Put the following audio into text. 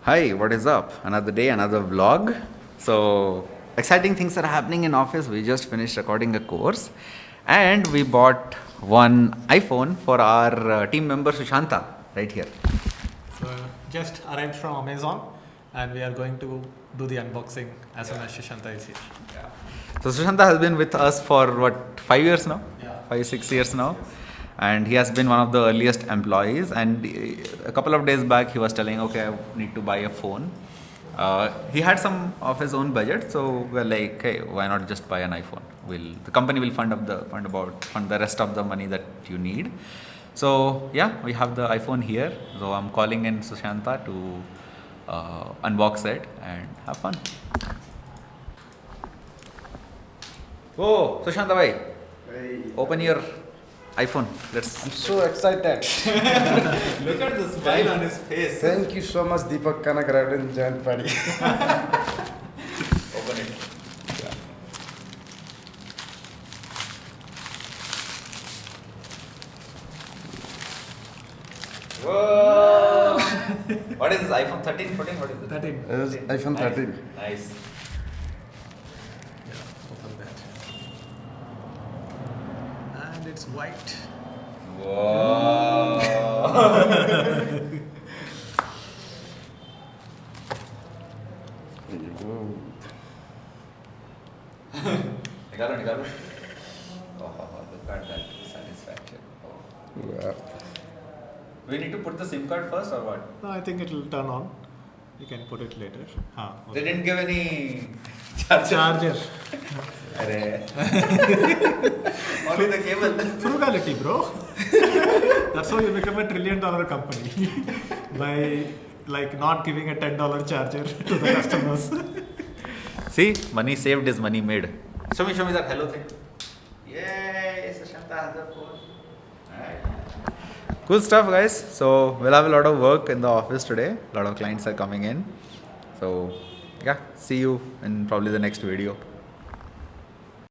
Hi, what is up? Another day, another vlog. So, exciting things are happening in office. We just finished recording a course and we bought one iPhone for our team member Susanta right here. So just arrived from Amazon and we are going to do the unboxing as soon as Susanta is here. Yeah. So, Susanta has been with us for what, 5 years now? Yeah. 5, 6 years now. And he has been one of the earliest employees. And a couple of days back, he was telling, okay, I need to buy a phone. He had some of his own budget, so we're like, hey, why not just buy an iPhone? The company will fund the rest of the money that you need. So yeah, we have the iPhone here. So I'm calling in Sushanta to unbox it and have fun. Oh, Sushanta bhai, Hey, open your iPhone. I'm so excited. Look at the smile on his face. Thank you so much, Deepak Kanagaraj and Jan Padi. Open it. Whoa! What is this? iPhone 13, 14? What is it? 13. This is iPhone 13. Nice. Yeah, open that. And it's white. Whoa! There you go. Nikalo. Oh, look at that satisfaction. Oh. Wow. We need to put the SIM card first or what? No, I think it will turn on. You can put it later. They didn't give any charger. Charger. Arre. Only the cable. Frugality, bro. That's how you become $1 trillion company. By like not giving a $10 charger to the customers. See, money saved is money made. Show me that hello thing. Yay, Sushanta has a phone. Alright. Cool stuff, guys. So we'll have a lot of work in the office today. A lot of clients are coming in. So yeah, see you in probably the next video.